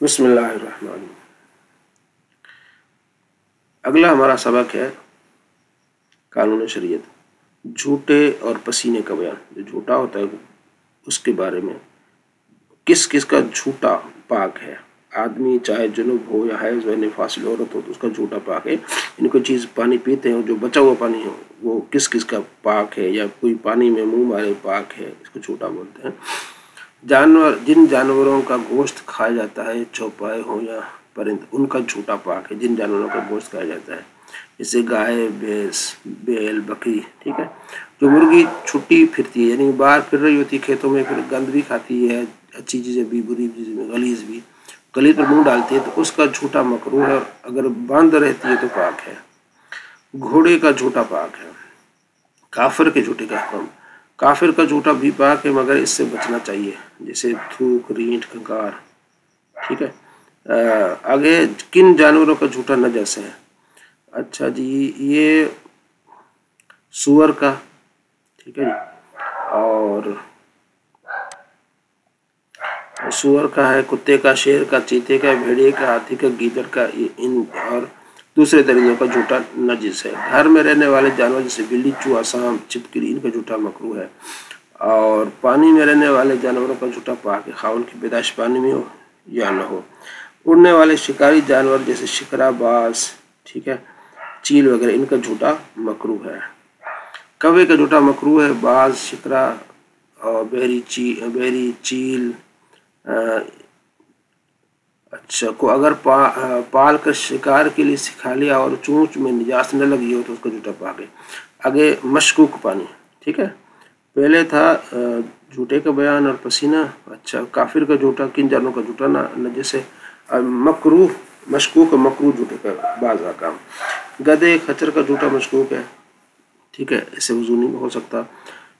بسم اللہ الرحمن الرحیم۔ اگلا ہمارا سبق ہے قانون شریعت، جھوٹے اور پسینے کا بیان۔ جو جھوٹا ہوتا ہے اس کے بارے میں، کس کس کا جھوٹا پاک ہے۔ آدمی چاہے جنوب ہو یا حیض و نفاس عورت ہو تو اس کا جھوٹا پاک ہے۔ یعنی کوئی چیز پانی پیتے ہیں جو بچا ہوا پانی ہے وہ کس کس کا پاک ہے، یا کوئی پانی میں منہ مارے پاک ہے، اس کو جھوٹا بولتے ہیں۔ جن جانوروں کا گوشت کھایا جاتا ہے، چوپائے ہوں یا پرند، ان کا جھوٹا پاک ہے۔ جن جانوروں کا گوشت کھایا جاتا ہے جیسے گائے، بھینس، بیل، بکری، ٹھیک ہے۔ جو مرغی چھٹی پھرتی ہے یعنی باہر پھر رہی ہوتی ہے کھیتوں میں، پھر گند بھی کھاتی ہے، اچھی چیزیں بھی، بری چیزیں، غلیظ پر منہ ڈالتی ہے تو اس کا جھوٹا مکروہ ہے، اور اگر باندھ رہتی ہے تو پاک ہے۔ گھوڑے کا جھوٹا پاک ہے۔ کافر کے جھوٹے کا حکم، کافر کا جھوٹا بھی پاک ہے مگر اس سے بچنا چاہیے، جیسے تھوک، رینٹ، کنکار، ٹھیک ہے۔ آگے کن جانوروں کا جھوٹا نجس ہے؟ اچھا جی، یہ سور کا، ٹھیک ہے جی، اور سور کا ہے، کتے کا، شیر کا، چیتے کا، بھیڑیے کا، ہاتھی کا، گیدڑ کا، ان اور دوسرے طریقوں کا جھوٹا نجس ہے۔ گھر میں رہنے والے جانور جیسے بلی، چوہا، سانپ، چھپکلی، ان کا جھوٹا مکروہ ہے۔ اور پانی میں رہنے والے جانوروں کا جھوٹا پاک ہے، خواہ ان کی پیدائش پانی میں ہو یا نہ ہو۔ اڑنے والے شکاری جانور جیسے شکرا، باز، ٹھیک ہے، چیل وغیرہ، ان کا جھوٹا مکروہ ہے۔ کوے کا جھوٹا مکروہ ہے، باز، شکرا اور بحری چیل اچھا کو اگر پال کر شکار کے لیے سکھا لیا اور چونچ میں نجاس نہ لگی ہو تو اس کا جھوٹا پاک ہے۔ آگے مشکوک پانی، ٹھیک ہے۔ پہلے تھا جھوٹے کا بیان اور پسینہ۔ اچھا، کافر کا جھوٹا، کن جانوروں کا جھوٹا نجس ہے؟ مکروہ، مشکوک اور مکروہ جھوٹے کا بعض احکام۔ گدھے، خچر کا جھوٹا مشکوک ہے، ٹھیک ہے، اس سے وضو نہیں ہو سکتا۔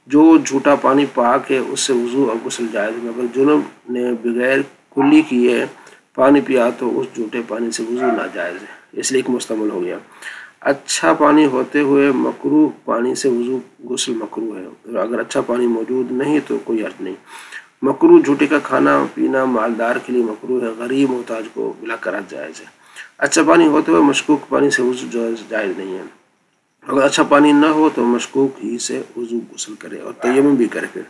جو جھوٹا پانی پاک ہے اس سے وضو اور غسل جائز ہے، مگر جنوب نے بغیر کلی کیے پانی پیا تو اس جھوٹے پانی سے وضو ناجائز ہے، اس لیے ایک مستعمل ہو گیا۔ اچھا پانی ہوتے ہوئے مکروہ پانی سے وضو غسل مکروہ ہے، اور اگر اچھا پانی موجود نہیں تو کوئی حرج نہیں۔ مکروہ جھوٹے کا کھانا پینا مالدار کے لیے مکروہ ہے، غریب محتاج کو بلا قرار جائز ہے۔ اچھا پانی ہوتے ہوئے مشکوک پانی سے وضو جائز نہیں ہے۔ اگر اچھا پانی نہ ہو تو مشکوک ہی سے وضو غسل کرے اور تیمم بھی کرے۔ پھر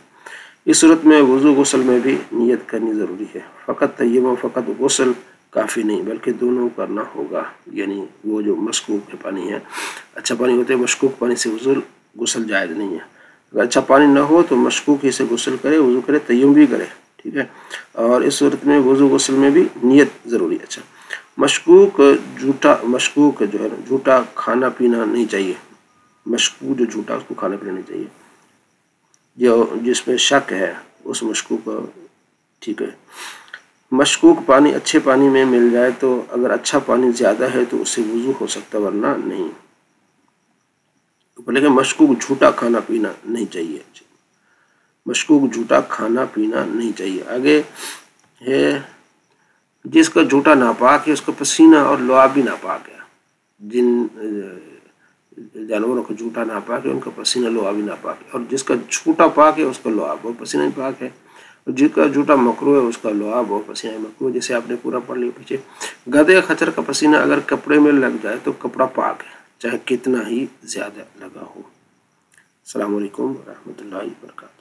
اس صورت میں وضو غسل میں بھی نیت کرنی ضروری ہے۔ فقط تیمم، فقط غسل کافی نہیں بلکہ دونوں کرنا ہوگا، یعنی وہ جو مشکوک پانی ہے، اچھا پانی ہوتے ہوئے مشکوک پانی سے غسل جائز نہیں ہے۔ اگر اچھا پانی نہ ہو تو مشکوک ہی سے غسل کرے، وضو کرے، تیمم بھی کرے، ٹھیک ہے، اور اس صورت میں وضو غسل میں بھی نیت ضروری ہے۔ اچھا، مشکوک جو ہے جھوٹا کھانا پینا نہیں چاہیے۔ مشکوک جو جھوٹا اس کو کھانا پینا نہیں چاہیے، جو جس میں شک ہے اس مشکوک، ٹھیک ہے۔ مشکوک پانی اچھے پانی میں مل جائے تو اگر اچھا پانی زیادہ ہے تو اس سے وضو ہو سکتا ورنہ نہیں، لیکن مشکوک جھوٹا کھانا پینا نہیں چاہیے۔ مشکوک جھوٹا کھانا پینا نہیں چاہیے۔ آگے ہے جس کا جھوٹا ناپاک ہے اس کا پسینہ اور لعاب بھی ناپاک ہے۔ جن جانوروں کا جھوٹا ناپاک ہے ان کا پسینہ لعاب بھی ناپاک ہے، اور جس کا جھوٹا پاک ہے اس کا لعاب اور پسینہ بھی پاک ہے، اور جس کا جھوٹا مکروہ ہے اس کا لعاب اور پسینہ مکروہ، جیسے آپ نے پورا پڑھ لیا پیچھے۔ گدھے خچر کا پسینہ اگر کپڑے میں لگ جائے تو کپڑا پاک ہے چاہے کتنا ہی زیادہ لگا ہو۔ السلام علیکم ورحمۃ اللہ وبرکاتہ۔